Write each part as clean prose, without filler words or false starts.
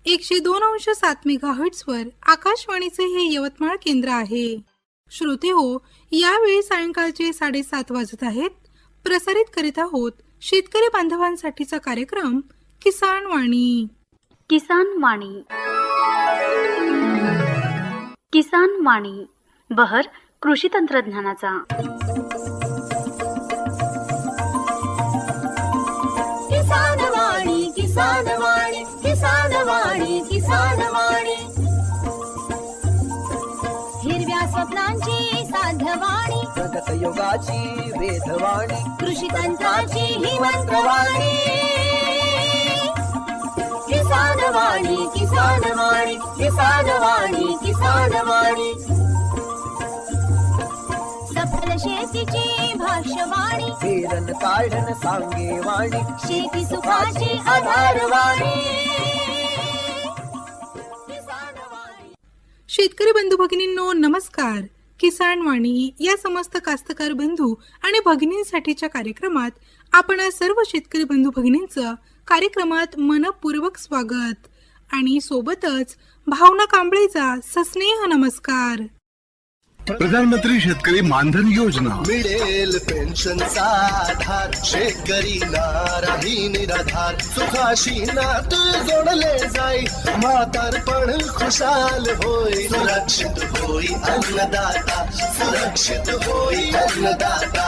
102.7 मेगाहर्ट्झवर आकाशवाणीचे हे यवतमाळ केंद्र आहे. श्रोते हो, यावेळी सायंकाळचे 7:30 वाजत आहेत. प्रसारित करीत आहोत शेतकरी बांधवांसाठीचा कार्यक्रम किसान वाणी. किसान वाणी. किसान वाणी बहर कृषी तंत्रज्ञानाचा. किसान वाणी, किसान वाणी, किसान वाणी, किसान वाणी. हिरव्या स्वप्नांची साध्यवाणी, प्रगत योगाची वेधवाणी, कृषी तंत्राची ही मंत्रवाणी. किसान वाणी, किसान वाणी, किसान वाणी, किसान वाणी. सफल शेतीची भाष्यवाणी, पेरन काढन सांगे वाणी, शेती सुखाची आधारवाणी. किसान वाणी. शेतकरी बंधू भगिनींनो नमस्कार. किसान वाणी या समस्त कास्तकार बंधू आणि भगिनींसाठीच्या कार्यक्रमात आपण सर्व शेतकरी बंधू भगिनींचं कार्यक्रमात मनपूर्वक स्वागत आणि सोबतच भावना कांबळेचा सस्नेह नमस्कार. प्रधानमंत्री शेतकरी मानधन योजना मिळेल पेन्शनचा आधार, शेतकरी नाराही निराधार, सुखाशी नात जोडले जाई, म्हातारपण खुशाल होई, सुरक्षित होई अन्नदाता, सुरक्षित होई अन्नदाता.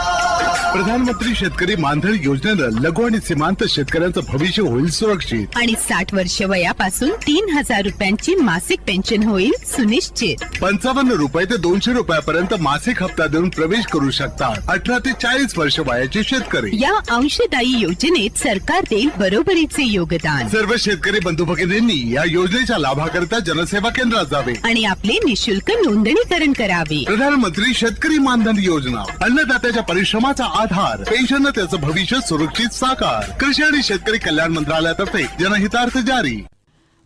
प्रधानमंत्री शेतकरी मानधन योजनेनं लघु आणि सीमांत शेतकऱ्यांचं भविष्य होईल सुरक्षित. आणि 60 वर्ष वयापासून 3,000 रुपयांची मासिक पेन्शन होईल सुनिश्चित. 55 रुपये ते 200 रुपयापर्यंत मासिक हप्ता देऊन प्रवेश करू शकतात 18 ते 40 वर्ष वयाचे शेतकरी. या अंशदायी योजनेत सरकार देईल बरोबरीचे योगदान. सर्व शेतकरी बंधू भगिनींनी या योजनेच्या लाभाकरिता जनसेवा केंद्रात जावे आणि आपले निशुल्क नोंदणीकरण करावे. प्रधानमंत्री शेतकरी मानधन योजना, अन्नदात्याच्या परिश्रमाचा आधार, पेन्शन त्याचं भविष्य सुरक्षित साकार. कृषी आणि शेतकरी कल्याण मंत्रालयातर्फे जनहितार्थ जारी.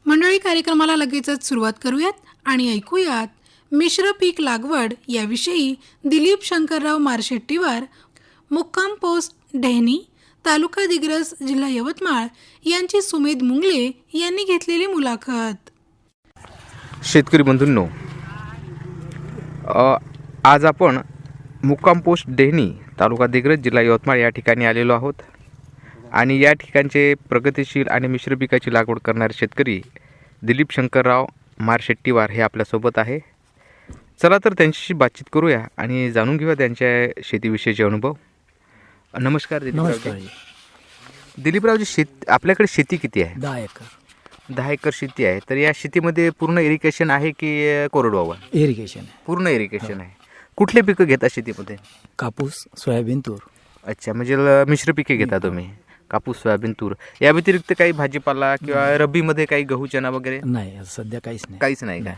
मंडळी, कार्यक्रमाला लगेचच सुरुवात करूयात आणि ऐकूयात मिश्र पीक लागवड याविषयी दिलीप शंकरराव मारशेट्टीवार, मुक्काम पोस्ट डेहनी, तालुका दिग्रस, जिल्हा यवतमाळ यांची सुमेध मुंगले यांनी घेतलेली मुलाखत. शेतकरी बंधूंनो, आज आपण मुक्काम पोस्ट डेहनी, तालुका दिग्रस, जिल्हा यवतमाळ या ठिकाणी आलेलो आहोत आणि या ठिकाणचे प्रगतिशील आणि मिश्र पिकाची लागवड करणारे शेतकरी दिलीप शंकरराव मारशेट्टीवार हे आपल्यासोबत आहे. चला तर त्यांच्याशी बातचीत करूया आणि जाणून घेऊया त्यांच्या शेतीविषयीचे अनुभव. नमस्कार दिलीपरावजी. दिलीपरावजी, आपल्याकडे शेती किती आहे? 10 एकर. 10 एकर शेती आहे. तर या शेतीमध्ये पूर्ण इरिगेशन आहे की कोरडवाहू? इरिगेशन आहे. पूर्ण इरिगेशन आहे. कुठले पिकं घेता शेतीमध्ये? कापूस, सोयाबीन, तूर. अच्छा, म्हणजे मिश्र पिके घेता तुम्ही? कापूस, सोयाबीन, तूर. या व्यतिरिक्त काही भाजीपाला किंवा रब्बीमध्ये काही गहू, चना वगैरे? नाही, सध्या काहीच नाही. काहीच नाही का?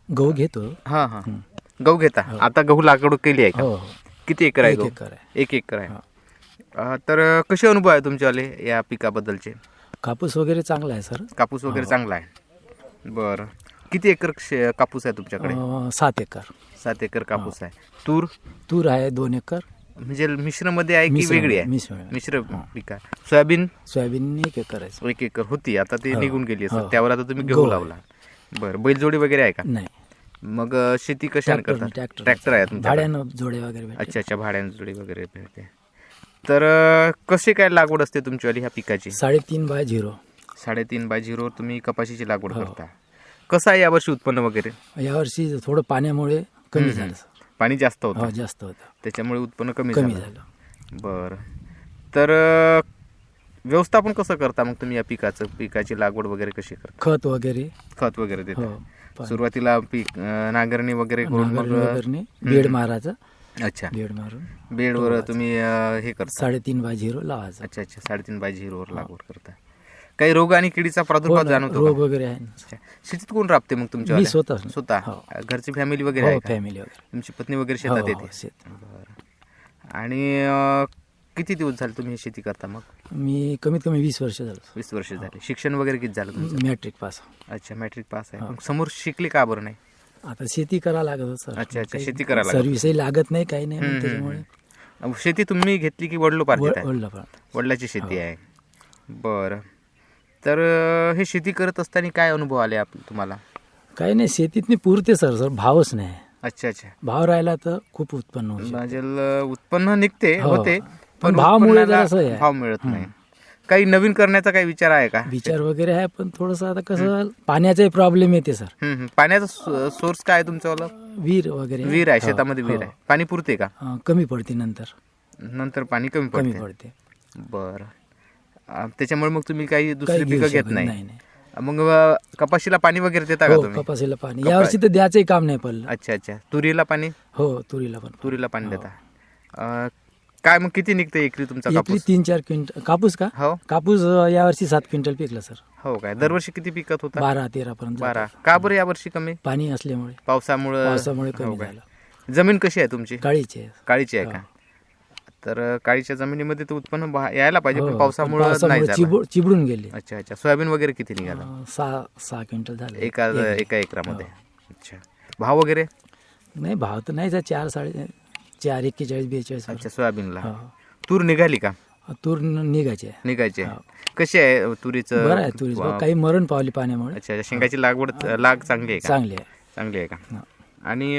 गहू घेतो. हां हां, गहू घेता. आता गहू लागवड केली आहे का? हो. किती एकर आहे? 1 एकर आहे. 1 एकर आहे. तर कसे अनुभव आहे तुमच्यावाले या पिकाबद्दलचे? कापूस वगैरे चांगला आहे सर. कापूस वगैरे चांगला आहे. बरं, किती एकर कापूस आहे तुमच्याकडे? 7 एकर. 7 एकर कापूस आहे. तूर आहे 2 एकर. म्हणजे मिश्रमध्ये आहे की वेगळी आहे? मिश्र पीक आहे. सोयाबीन 1 एकर आहे. 1 एकर होती, आता ती निघून गेली असेल. त्यावर आता तुम्ही गहू लावला. बरं, बैलजोडी वगैरे आहे का? नाही. मग शेती कशाने करता? ट्रॅक्टर आहे तुमच्या? भाड्यानं जोडे वगैरे. अच्छा, भाड्यानं जोडी वगैरे भेटते. तर कशी काय लागवड असते तुमच्यावाली ह्या पिकाची? 3.5x0. 3.5x0 तुम्ही कपाशीची लागवड करता. कसं आहे यावर्षी उत्पन्न वगैरे? यावर्षी थोडं पाण्यामुळे कमी झालं. पाणी जास्त होतं? हो, जास्त होतं, त्याच्यामुळे उत्पन्न कमी झालं. बरं, तर व्यवस्थापन कसं करता मग तुम्ही या पिकाची लागवड वगैरे कशी करता? खत वगैरे देता? सुरुवातीला पीक नांगरणी वगैरे करून मग बेड मारायचं. अच्छा, बेड मारून बेडवर तुम्ही हे करता? 3.5x0 लावायचं. अच्छा, 3.5x0 वर लागवड करता. काही रोग आणि किडीचा प्रादुर्भाव जाणवतो? रोग वगैरे आहे. शेतीत कोण राबते मग तुमच्या? मी स्वतः. घरची फॅमिली वगैरे आहे? फॅमिली वगैरे. तुमची पत्नी वगैरे शेतात येते? आणि किती दिवस झाले तुम्ही शेती करता मग? मी कमीत कमी 20 वर्ष झालं. 20 वर्ष झाले. शिक्षण वगैरे किती झालं तुमचं? Matric pass. अच्छा, मॅट्रिक पास आहे. समोर शिकले का बरं नाही? आता शेती करा लागत सर. अच्छा, शेती करायला सर्व्हिसही लागत नाही, काही नाही. त्याच्यामुळे शेती तुम्ही घेतली की वडिलोपार्जित आहे? वडिलाची वडिलाची शेती आहे. बरं, तर हे शेती करत असताना काय अनुभव आले तुम्हाला? काही नाही, शेतीत पुरते सर भावच नाही. अच्छा अच्छा. भाव राहिला तर खूप उत्पन्न होऊ शकतं. म्हणजे उत्पन्न निघते हो. होते पण भावामुळे उत्पन्नाला जरासं आहे. भाव मिळत नाही. काही नवीन करण्याचा काही विचार आहे का? विचार वगैरे आहे, पण थोडंसं आता कसं पाण्याचाही प्रॉब्लेम येते सर. पाण्याचा सोर्स काय आहे तुमच्यावाला? विहीर वगैरे विहीर आहे, हो, शेतामध्ये विहीर हो. आहे. पाणी पुरते का? कमी पडते नंतर पाणी कमी कमी पडते. पडते. बरं. त्याच्यामुळे मग तुम्ही काही दुसरी काही घेऊ पिकं घेत शकत नाही? मग कपाशीला पाणी वगैरे देता का हो, तुम्ही? कपाशीला पाणी यावर्षी तर द्यायचंही काम नाही पडलं. अच्छा अच्छा. तुरीला पाणी? हो, तुरीला पण तुरीला पाणी देता. काय मग किती निघते एकरी तुमचा एकरी कापूस? 3-4 क्विंटल कापूस का? हो. कापूस यावर्षी 7 क्विंटल पिकला सर. हो काय? दरवर्षी किती पिकत होता? 12-13 पर्यंत जातं. 12. का बरं यावर्षी कमी? पाणी असल्यामुळे पावसामुळे कमी हो काय? झालं. जमीन कशी आहे तुमची? काळीचे काळीची आहे का? तर काळीच्या जमिनीमध्ये तर उत्पन्न यायला पाहिजे, पण हो, पावसामुळे नाही झालं. चिबडून गेले. अच्छा अच्छा. सोयाबीन वगैरे किती निघालं? 6 क्विंटल झाले. एका एकरामध्ये? अच्छा. भाव वगैरे? नाही, भाव तर नाही, 4, 41, 42. अच्छा. सोयाबीनला हो. तूर निघाली का? तूर निघायचे. निघायचे. हो. कशी आहे तुरीचं? बरं आहे तुरीचं, काही मरण पावली पाण्यामुळे. अच्छा अच्छा. शेंगाची लाग चांगली आहे का? चांगली आहे. चांगली आहे का? हो. आणि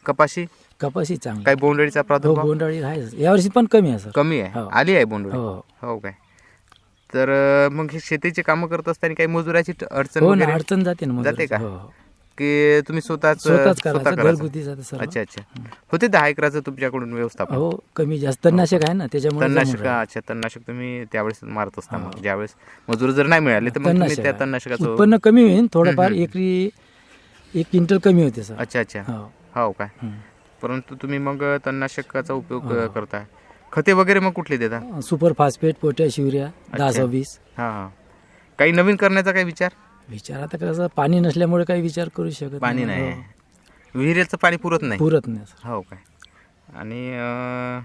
कपाशी कपाशी चांगली. काही बोंडअळीचा हो, प्रादुर्भाव? बोंडअळी आहे यावर्षी, पण कमी आहे सर. कमी आहे. हो. आली आहे बोंडअळी? हो. हो काय? तर मग हे शेतीचे कामं करत असताना काही मजुराची अडचण हो ना, वगैरे अडचण जाते ना जाते का? हो, हो. की तुम्ही स्वतःच करायचं, करायचं? घरगुती जातं सर. अच्छा अच्छा. होते 10 एकराचं तुमच्याकडून व्यवस्थापन? हो, कमी जास्त तणनाशक आहे ना, त्याच्यामुळे तणनाशक? जमून राहिलं. अच्छा. तणनाशक तुम्ही त्यावेळेस मारत असता. मग ज्यावेळेस मजूर जर नाही मिळाले तर मग तुम्ही तणनाशक त्या आहे. तणनाशकाचं उत्पन्न कमी होईल थोडंफार, एकरी 1 क्विंटल कमी होते सर. अच्छा अच्छा. हो. हो काय? परंतु तुम्ही मग तणनाशकाचा उपयोग करताय. खते वगैरे मग कुठली देता? Super phosphate, potash, urea 10-20. हा हा. काही नवीन करण्याचा काही विचार? विचार आता कसं, पाणी नसल्यामुळे काही विचार करू शकत पाणी नाही. हो. विहिरीचं पाणी पुरत नाही? पुरत नाही सर. हो काय? आणि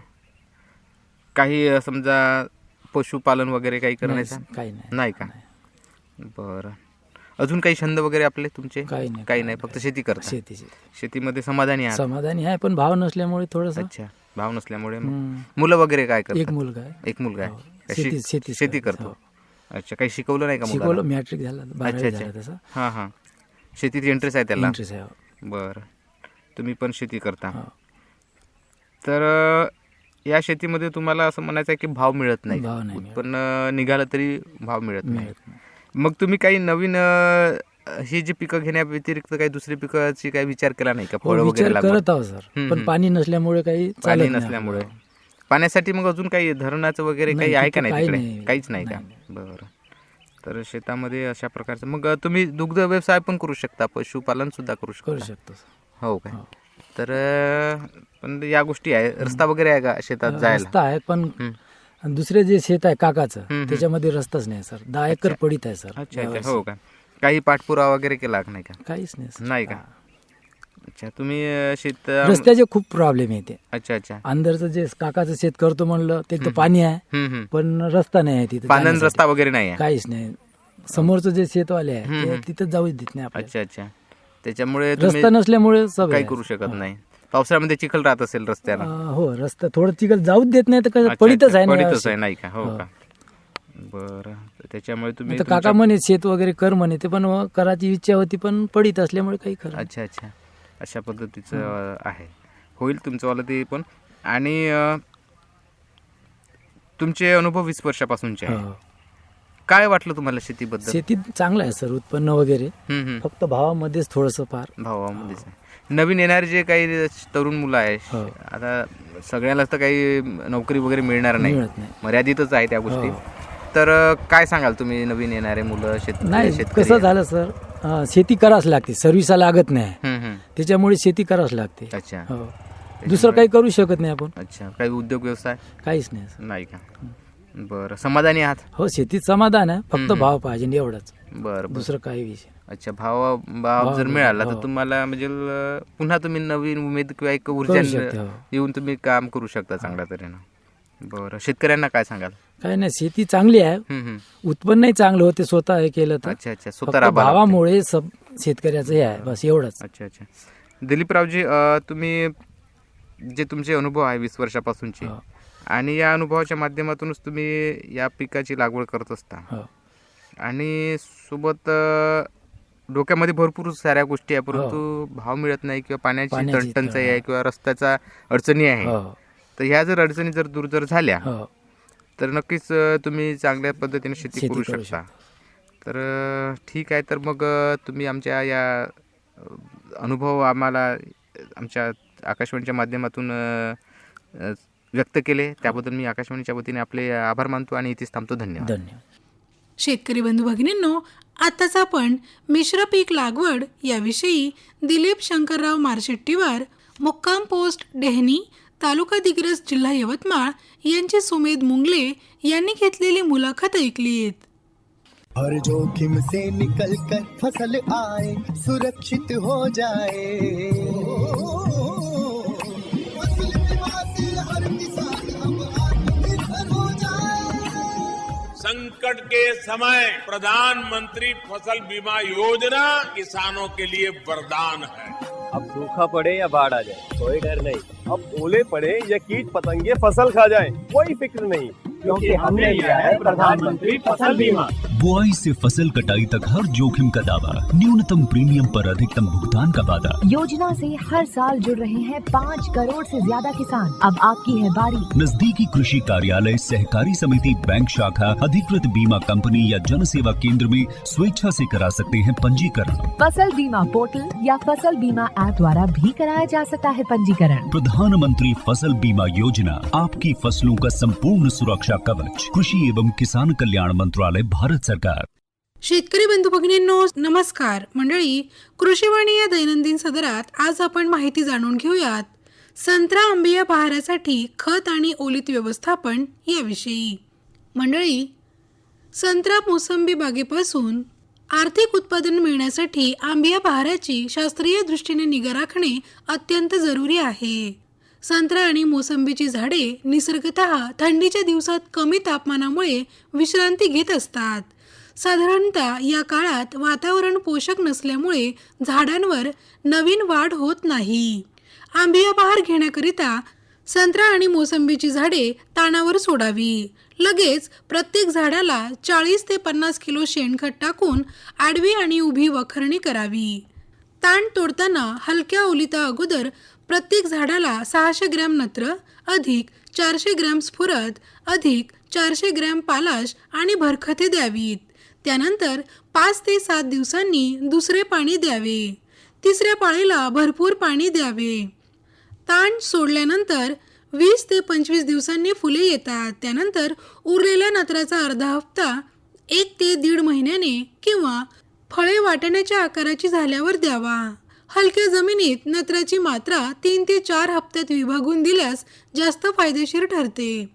काही समजा पशुपालन वगैरे काही करण्याचं? काही नाही. नाही का? बरं. अजून काही छंद वगैरे आपले तुमचे? काही नाही. काही नाही, फक्त शेती करता? शेतीची शेतीमध्ये समाधानी आहात? समाधानी आहे, पण भाव नसल्यामुळे थोडस. अच्छा. भाव नसल्यामुळे मग मुलं वगैरे काय करतात? एक मुलगा आहे. एक मुलगा आहे. हो. काय शेती करतो? हो. अच्छा. काही शिकवलं नाही का मुलाला? शिकवलं, मॅट्रिक झाला, अच्छा 12वी अच्छा. झाला त्याचा. हां हां. शेतीत इंटरेस्ट आहे त्याला? इंटरेस्ट आहे. हो. बरं. तुम्ही पण शेती करता? हो. तर या शेतीमध्ये तुम्हाला असं म्हणायचं आहे की भाव मिळत नाही? भाव नाही मिळत. उत्पन्न निघालं तरी भाव मिळत नाही. मिळत नाही. मग तुम्ही काही नवीन ही जी पिकं घेण्या व्यतिरिक्त काही दुसरी पिकाची काही विचार केला नाही का? हो, फळं वगैरे विचार लागवड? करत आहोत सर, पण पाणी नसल्यामुळे काही पाणी चालत नाही नसल्यामुळे. आपल्याला. पाण्यासाठी मग अजून काही धरणाचं वगैरे नाही, काही आहे का तिथं नाही काही तिकडे? नाही. काहीच नाही का? नाही. बरं. तर शेतामध्ये अशा प्रकारचं मग तुम्ही दुग्ध व्यवसाय पण करू शकता, पशुपालन सुद्धा करू करू शकता? शकतो सर. हो काय? हो. तर पण या गोष्टी आहे. रस्ता वगैरे आहे का शेतात जायला? रस्ता आहे, पण दुसरे जे शेत आहे काकाचं, त्याच्यामध्ये रस्ताच नाही सर. 10 एकर पडीत आहे सर. अच्छा अच्छा. हो का? काही पाठपुरावा वगैरे केला का नाही का? काहीच नाही सर. नाही का? अच्छा. तुम्ही शेत रस्त्याचे खूप प्रॉब्लेम येते. अच्छा अच्छा. अंदरचं जे काकाचं शेत करतो म्हणलं, ते तर पाणी आहे, पण रस्ता नाही आहे तिथे पानन जाण्यासाठी. रस्ता वगैरे नाही आहे? काहीच नाही. समोरचं जे शेतवाले आहे ते तिथं जाऊच देत नाही आपल्याला. अच्छा अच्छा. त्याच्यामुळे तुम्ही रस्ता नसल्यामुळे सब काही आहे. करू शकत नाही. पावसाळ्यामध्ये चिखल राहत असेल रस्त्याला? हो, रस्ता थोडं चिखल जाऊच देत नाही, तर कसं पडीतच आहे ना पडीतच यावर्षी. आहे नाही का? हो का? बरं. त्याच्यामुळे तुम्ही आता काका म्हणे शेत वगैरे कर म्हणे, ते पण करायची इच्छा होती, पण पडीत असल्यामुळे काही खरं नाही. अच्छा अच्छा. अशा पद्धतीचं आहे. होईल तुमचंवालं ते पण. आणि तुमचे अनुभव 20 वर्षापासूनचे आहे. हो. काय वाटलं तुम्हाला शेतीबद्दल? शेतीत चांगलं आहे सर, उत्पन्न वगैरे, हम्म. फक्त भावामध्येच थोडंसं फार. भावामध्येच आहे. नवीन येणारे जे काही तरुण मुलं आहे, हो. आता सगळ्यालाच तर काही नोकरी वगैरे मिळणार नाही, मिळत नाही. मर्यादितच आहे त्या गोष्टी. हो. तर काय सांगाल तुम्ही नवीन येणारे मुलं नाही, शेतकरी? कसं झालं सर, शेती करावंच लागते, सर्व्हिसा लागत नाही, हम्म. त्याच्यामुळे शेती करावंच लागते. अच्छा. हो. दुसरं काही करू शकत नाही आपण. अच्छा. काही उद्योग व्यवसाय काहीच नाही सर. नाही का? बरं. समाधानी आहात? हो, शेतीत समाधान आहे, फक्त भाव पाहिजे एवढंच, बरं. दुसरं काही विषय. अच्छा. भाव जर मिळाला तर तुम्हाला म्हणजे पुन्हा तुम्ही नवीन उमेद किंवा एक ऊर्जा करू शकते, हो. येऊन तुम्ही काम करू शकता चांगल्या तऱ्हेनं. बरं. शेतकऱ्यांना काय सांगाल? काही नाही, शेती चांगली आहे, उत्पन्नही चांगलं होते स्वतः हे केलं तर. अच्छा अच्छा. फक्त स्वतः राबावं लागतं. भावामुळे सब शेतकऱ्याचं हे आहे, बस एवढंच. अच्छा अच्छा. दिलीपरावजी, तुम्ही जे तुमचे अनुभव आहे 20 वर्षापासूनचे, हो. आणि या अनुभवाच्या माध्यमातूनच तुम्ही या पिकाची लागवड करत असता, हो. आणि सोबत डोक्यामध्ये भरपूर साऱ्या गोष्टी आहे, परंतु भाव मिळत नाही किंवा पाण्याची टंचाई आहे किंवा रस्त्याचा अडचणी आहे. तर ह्या जर अडचणी जर दूर जर झाल्या तर नक्कीच तुम्ही चांगल्या पद्धतीने शेती करू शकता. तर ठीक आहे. तर मग तुम्ही आमच्या या अनुभव आम्हाला आमच्या आकाशवाणीच्या माध्यमातून व्यक्त केले, त्याबद्दल मी आकाशवाणीच्या वतीने आपले आभार मानतो आणि इथेच थांबतो. धन्यवाद. शेतकरी बंधू भगिनींनो, आताच आपण मिश्र पीक लागवड याविषयी दिलीप शंकरराव मारशेट्टीवार, मुक्काम पोस्ट डेहनी, तालुका दिग्रस, जिल्हा यवतमाळ यांची सुमेध मुंगले यांनी घेतलेली मुलाखत ऐकलीत. हर जोखिम से निकल कर फसल आए, सुरक्षित हो जाए, फसल बीमा से हर किसान अब आत्मनिर्भर हो जाए. संकट के समय प्रधानमंत्री फसल बीमा योजना किसानों के लिए वरदान है. अब सूखा पड़े या बाढ़ आ जाए कोई डर नहीं, अब ओले पड़े या कीट पतंगे फसल खा जाए कोई फिक्र नहीं, क्योंकि हमने लिया है प्रधानमंत्री फसल बीमा. बुआई से फसल कटाई तक हर जोखिम का दावा, न्यूनतम प्रीमियम पर अधिकतम भुगतान का वादा. योजना से हर साल जुड़ रहे हैं 5 करोड़ से ज्यादा किसान. अब आपकी है बारी. नजदीकी कृषि कार्यालय, सहकारी समिति, बैंक शाखा, अधिकृत बीमा कंपनी या जन सेवा केंद्र में स्वेच्छा से करा सकते हैं पंजीकरण. फसल बीमा पोर्टल या फसल बीमा ऐप द्वारा भी कराया जा सकता है पंजीकरण. प्रधानमंत्री फसल बीमा योजना, आपकी फसलों का संपूर्ण सुरक्षा कवच. कृषि एवं किसान कल्याण मंत्रालय, भारत सरकार. शेतकरी बंधू भगिनींनो, नमस्कार मंडळी. कृषीवाणी या दैनंदिन सदरात आज आपण माहिती जाणून घेऊयात संत्रा आंबिया बहारासाठी खत आणि ओलीत व्यवस्थापन याविषयी. मंडळी, संत्रा मोसंबी बागेपासून आर्थिक उत्पादन मिळण्यासाठी आंबिया बहाराची शास्त्रीय दृष्टीने निगा राखणे अत्यंत जरुरी आहे. संत्रा आणि मोसंबीची झाडे निसर्गतः थंडीच्या दिवसात कमी तापमानामुळे विश्रांती घेत असतात. साधारणतः या काळात वातावरण पोषक नसल्यामुळे झाडांवर नवीन वाढ होत नाही. आंबिया बहार घेण्याकरिता संत्रा आणि मोसंबीची झाडे तानावर सोडावी. लगेच प्रत्येक झाडाला 40 ते 50 किलो शेणखत टाकून आडवी आणि उभी वखरणी करावी. ताण तोडताना हलक्या ओलिता अगोदर प्रत्येक झाडाला 600 ग्रॅम नत्र अधिक 400 ग्रॅम स्फुरद अधिक 400 ग्रॅम पालाश आणि भरखते द्यावीत. त्यानंतर 5 ते 7 दिवसांनी दुसरे पाणी द्यावे. तिसऱ्या पाळीला भरपूर पाणी द्यावे. ताण सोडल्यानंतर 20 ते 25 दिवसांनी फुले येतात. त्यानंतर उरलेल्या नत्राचा अर्धा हप्ता 1 ते 1.5 महिन्याने किंवा फळे वाटण्याच्या आकाराची झाल्यावर द्यावा. हलक्या जमिनीत नत्राची मात्रा 3 ते 4 हप्त्यात विभागून दिल्यास जास्त फायदेशीर ठरते.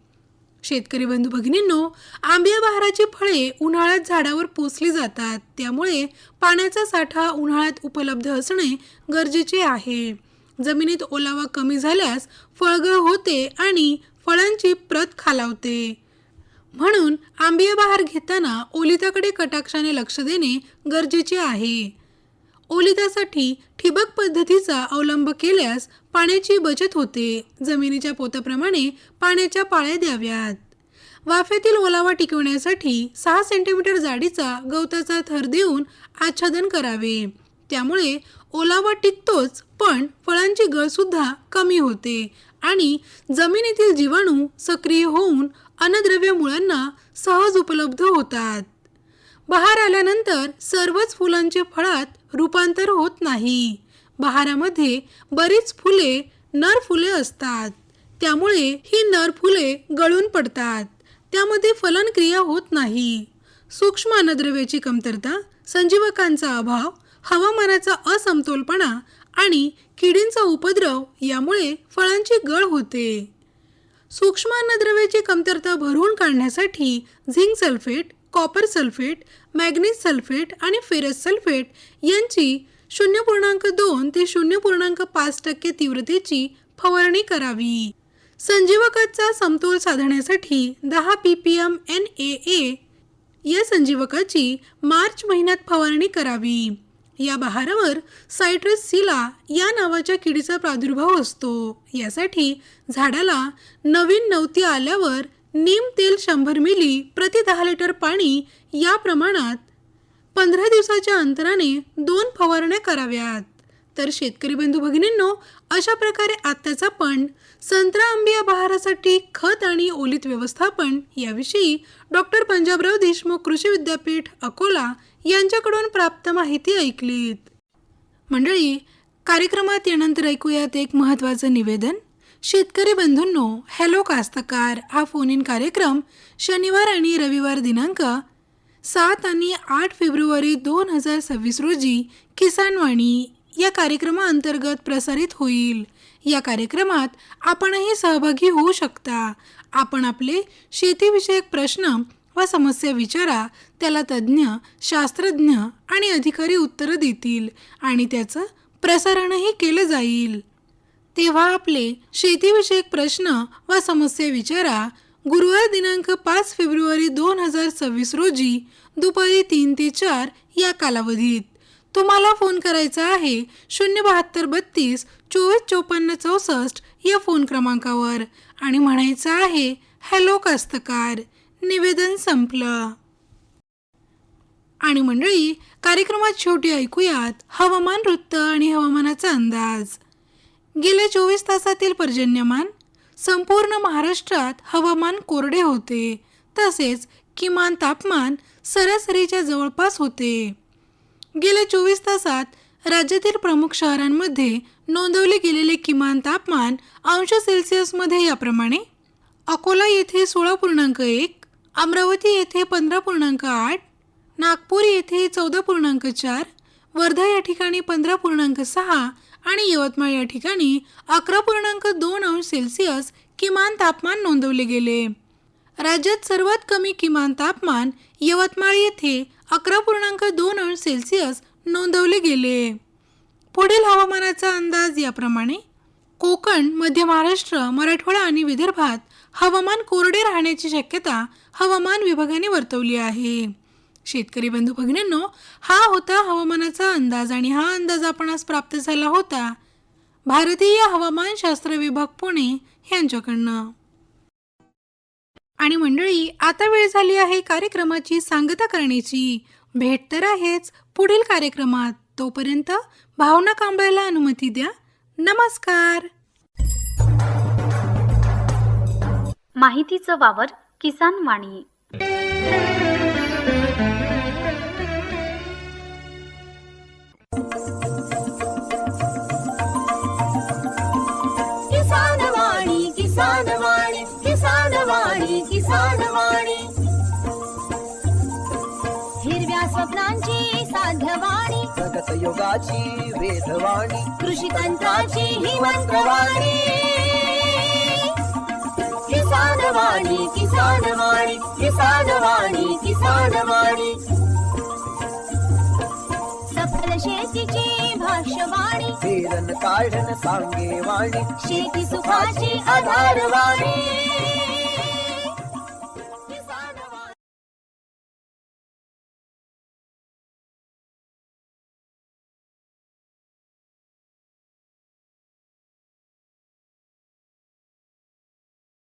शेतकरी बंधू भगिनींनो, आंबिया बहाराची फळे उन्हाळ्यात झाडावर पोसली जातात. त्यामुळे पाण्याचा साठा उन्हाळ्यात उपलब्ध असणे गरजेचे आहे. जमिनीत ओलावा कमी झाल्यास फळगळ होते आणि फळांची प्रत खालावते. म्हणून आंबिया बहार घेताना ओलिताकडे कटाक्षाने लक्ष देणे गरजेचे आहे. ओलितासाठी ठिबक पद्धतीचा अवलंब केल्यास पाण्याची बचत होते. जमिनीच्या पोताप्रमाणे पाण्याच्या पाळ्या द्याव्यात. वाफेतील ओलावा टिकवण्यासाठी 6 सेंटीमीटर जाडीचा गवताचा थर देऊन आच्छादन करावे. त्यामुळे ओलावा टिकतोच, पण फळांची गळसुद्धा कमी होते आणि जमिनीतील जीवाणू सक्रिय होऊन अन्नद्रव्य मुळांना सहज उपलब्ध होतात. बहार आल्यानंतर सर्वच फुलांचे फळात रूपांतर होत नाही. बहारामध्ये बरीच फुले नर फुले असतात. त्यामुळे ही नर फुले गळून पडतात. त्यामध्ये फलनक्रिया होत नाही. सूक्ष्म अन्नद्रव्याची कमतरता, संजीवकांचा अभाव, हवामानाचा असमतोलपणा आणि किडींचा उपद्रव यामुळे फळांची गळ होते. सूक्ष्म अन्नद्रव्याची कमतरता भरून काढण्यासाठी zinc sulphate, copper sulphate, manganese sulphate आणि फेरस सल्फेट यांची 0.2 ते 0.5% तीव्रतेची फवारणी करावी. संजीवकाचा समतोल साधण्यासाठी 10 ppm NAA या संजीवकाची मार्च महिन्यात फवारणी करावी. या बहारावर सायट्रस सिला या नावाच्या किडीचा प्रादुर्भाव असतो. यासाठी झाडाला नवीन नवती आल्यावर नीम तेल 100 मिली प्रति 10 लिटर पाणी या प्रमाणात 15 दिवसाच्या अंतराने 2 फवारण्या कराव्यात. तर शेतकरी बंधू भगिनींनो, अशा प्रकारे आत्ताच आपण संत्रा आंबिया बहारासाठी खत आणि ओलीत व्यवस्थापन याविषयी डॉक्टर पंजाबराव देशमुख कृषी विद्यापीठ अकोला यांच्याकडून प्राप्त माहिती ऐकलीत. मंडळी, कार्यक्रमात यानंतर ऐकूयात एक महत्त्वाचं निवेदन. शेतकरी बंधूंनो, हॅलो कास्तकार हा फोन इन कार्यक्रम शनिवार आणि रविवार दिनांक 7 आणि 8 फेब्रुवारी 2026 रोजी किसान वाणी या कार्यक्रमाअंतर्गत प्रसारित होईल. या कार्यक्रमात आपणही सहभागी होऊ शकता. आपण आपले शेतीविषयक प्रश्न व समस्या विचारा, त्याला तज्ज्ञ, शास्त्रज्ञ आणि अधिकारी उत्तरं देतील आणि त्याचं प्रसारणही केलं जाईल. तेव्हा आपले शेतीविषयक प्रश्न व समस्या विचारा गुरुवार दिनांक 5 फेब्रुवारी 2026 रोजी दुपारी 3 ते 4 या कालावधीत. तुम्हाला फोन करायचा आहे 07232 2454 64 या फोन क्रमांकावर आणि म्हणायचं आहे हॅलो कास्तकार. निवेदन संपलं. आणि मंडळी, कार्यक्रमात शेवटी ऐकूयात हवामान वृत्त आणि हवामानाचा अंदाज. गेल्या 24 तासातील पर्जन्यमान. संपूर्ण महाराष्ट्रात हवामान कोरडे होते, तसेच किमान तापमान सरासरीच्या जवळपास होते. गेल्या 24 तासात राज्यातील प्रमुख शहरांमध्ये नोंदवले गेलेले किमान तापमान अंश सेल्सिअसमध्ये याप्रमाणे: अकोला येथे 16.1, अमरावती येथे 15.8, नागपूर येथे 14.4, वर्धा या ठिकाणी 15.6 आणि यवतमाळ या ठिकाणी 11.2 अंश सेल्सिअस किमान तापमान नोंदवले गेले. राज्यात सर्वात कमी किमान तापमान यवतमाळ येथे 11.2 अंश सेल्सिअस नोंदवले गेले. पुढील हवामानाचा अंदाज याप्रमाणे: कोकण, मध्य महाराष्ट्र, मराठवाडा आणि विदर्भात हवामान कोरडे राहण्याची शक्यता हवामान विभागाने वर्तवली आहे. शेतकरी बंधू भगिनींनो, हा होता हवामानाचा अंदाज आणि हा अंदाज आपण आज प्राप्त झाला होता भारतीय हवामान शास्त्र विभाग पुणे यांच्याकडनं. आणि मंडळी, आता वेळ झाली आहे कार्यक्रमाची सांगता करण्याची. भेट तर आहेच पुढील कार्यक्रमात. तोपर्यंत भावना कांबळ्याला अनुमती द्या. नमस्कार. माहितीचा वावर किसान वाणी. किसान वाणी, किसान वाणी, किसान वाणी, किसान वाणी. हिरव्या स्वप्नांची साध्यवाणी, प्रगत योगाची वेधवाणी, कृषी तंत्राची ही मंत्रवाणी. किसान वाणी, किसान वाणी, किसान वाणी, किसान वाणी. सफल शेतीची भाष्यवाणी, पेरन काढण सांगे वाणी, शेती सुखाची आधारवाणी.